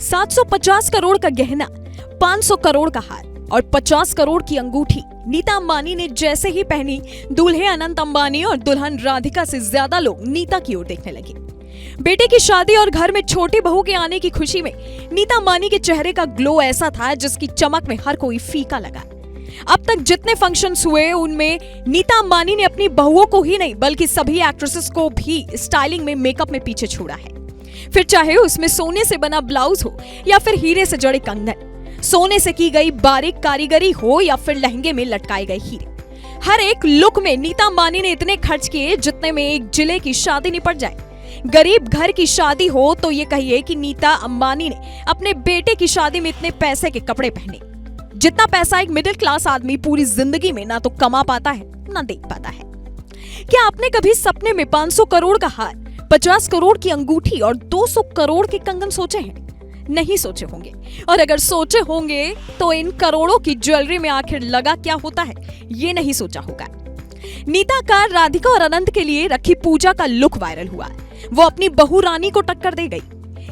750 करोड़ का गहना, 500 करोड़ का हार और 50 करोड़ की अंगूठी नीता अंबानी ने जैसे ही पहनी, दूल्हे अनंत अंबानी और दुल्हन राधिका से ज्यादा लोग नीता की ओर देखने लगे। बेटे की शादी और घर में छोटी बहू के आने की खुशी में नीता अंबानी के चेहरे का ग्लो ऐसा था जिसकी चमक में हर कोई फीका लगा। अब तक जितने फंक्शंस हुए उनमें नीता अंबानी ने अपनी बहुओं को ही नहीं बल्कि सभी एक्ट्रेसेस को भी स्टाइलिंग में, मेकअप में पीछे छोड़ा है। फिर चाहे उसमें सोने से बना ब्लाउज हो या फिर हीरे से जड़े कंगन, सोने से की गई बारीक कारीगरी हो या फिर लहंगे में लटकाए गए हीरे, हर एक लुक में नीता अंबानी ने इतने खर्च किए जितने में एक जिले की शादी निपट जाए। गरीब घर की शादी हो तो ये कहिए कि नीता अंबानी ने अपने बेटे की शादी में इतने पैसे के कपड़े पहने, जितना पैसा एक मिडिल क्लास आदमी पूरी जिंदगी में ना तो कमा पाता है ना देख पाता है। क्या आपने कभी सपने में 500 करोड़ का हार, 50 करोड़ की अंगूठी और 200 करोड़ के कंगन सोचे हैं? नहीं सोचे होंगे, और अगर सोचे होंगे तो इन करोड़ों की ज्वेलरी में आखिर लगा क्या होता है ये नहीं सोचा होगा। नीता का राधिका और अनंत के लिए रखी पूजा का लुक वायरल हुआ। वो अपनी बहू रानी को टक्कर दे गई।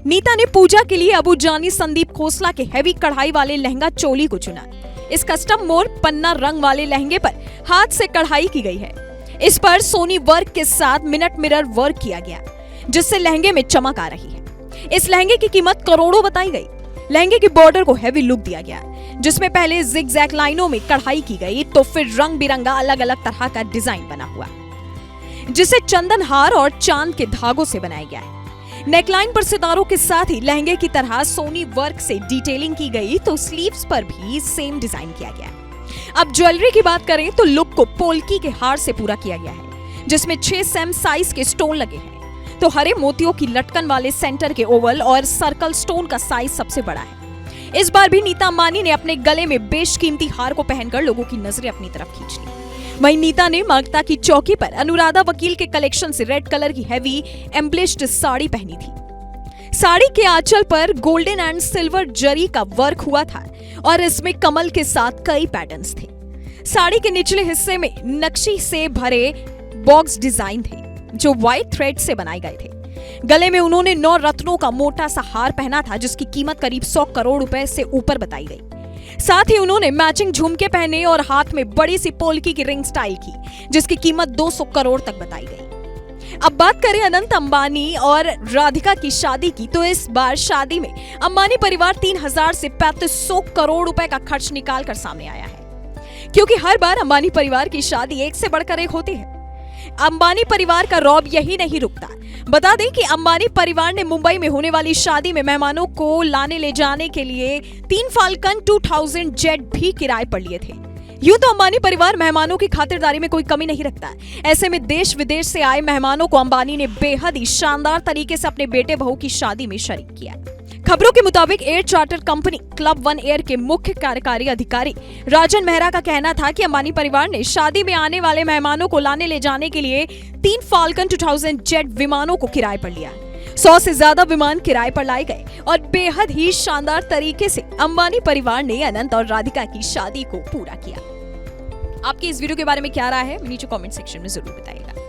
नीता ने पूजा के लिए अबू जानी संदीप खोसला के हैवी कढ़ाई वाले लहंगा चोली को चुना। इस कस्टम मोर पन्ना रंग वाले लहंगे पर हाथ से कढ़ाई की गई है। इस पर सोनी वर्क के साथ मिनट मिरर वर्क किया गया, जिससे लहंगे में चमक आ रही है। इस लहंगे की कीमत करोड़ों बताई गई। लहंगे की बॉर्डर को हैवी लुक दिया गया, जिसमें पहले जिगजैग लाइनों में कढ़ाई की गई तो फिर रंग बिरंगा अलग अलग तरह का डिजाइन बना हुआ, जिसे चंदन हार और चांद के धागों से बनाया गया है। नेकलाइन पर सितारों के साथ ही लहंगे की तरह सोनी वर्क से डिटेलिंग की गई तो स्लीव्स पर भी सेम डिजाइन किया गया। अब ज्वेलरी की बात करें तो लुक को पोल्की के हार से पूरा किया गया है, जिसमें 6 सेम साइज के स्टोन लगे हैं। तो हरे मोतियों की लटकन वाले सेंटर के ओवल और सर्कल स्टोन का साइज सबसे बड़ा है। इस बार भी नीता अंबानी ने अपने गले में बेशकीमती हार को पहनकर लोगों की नजरें अपनी तरफ खींच ली। वहीं नीता ने मांगता की चौकी पर अनुराधा वकील के कलेक्शन से रेड कलर की हैवी एम्ब्लिश्ड साड़ी पहनी थी। साड़ी के आंचल पर गोल्डन एंड सिल्वर जरी का वर्क हुआ था और इसमें कमल के साथ कई पैटर्न्स थे। साड़ी के निचले हिस्से में नक्शी से भरे बॉक्स डिजाइन थे जो व्हाइट थ्रेड से बनाए गए थे। गले में उन्होंने 9 रत्नों का मोटा सा हार पहना था, जिसकी कीमत करीब 100 करोड़ रुपए से ऊपर बताई गई। साथ ही उन्होंने मैचिंग झुमके पहने और हाथ में बड़ी सी पोल्की की रिंग स्टाइल की, जिसकी कीमत 200 करोड़ तक बताई गई। अब बात करें अनंत अंबानी और राधिका की शादी की, तो इस बार शादी में अंबानी परिवार 3000 से 3500 करोड़ रुपए का खर्च निकाल कर सामने आया है, क्योंकि हर बार अंबानी परिवार की शादी एक से बढ़कर एक होती है। अंबानी परिवार का रौब यही नहीं रुकता। बता दें कि अंबानी परिवार ने मुंबई में होने वाली शादी में मेहमानों को लाने ले जाने के लिए 3 फाल्कन 2000 जेट भी किराए पर लिए थे। यूं तो अंबानी परिवार मेहमानों की खातिरदारी में कोई कमी नहीं रखता। ऐसे में देश विदेश से आए मेहमानों को अंबानी ने बेहद ही शानदार तरीके से अपने बेटे बहू की शादी में शरीक किया। खबरों के मुताबिक air charter company club one air के मुख्य कार्यकारी अधिकारी राजन मेहरा का कहना था कि अंबानी परिवार ने शादी में आने वाले मेहमानों को लाने ले जाने के लिए 3 फाल्कन 2000 जेट विमानों को किराए पर लिया। 100 से ज्यादा विमान किराए पर लाए गए और बेहद ही शानदार तरीके से अंबानी परिवार ने अनंत और राधिका की शादी को पूरा किया। आपकी इस वीडियो के बारे में क्या राय है, नीचे कमेंट सेक्शन में जरूर बताइएगा।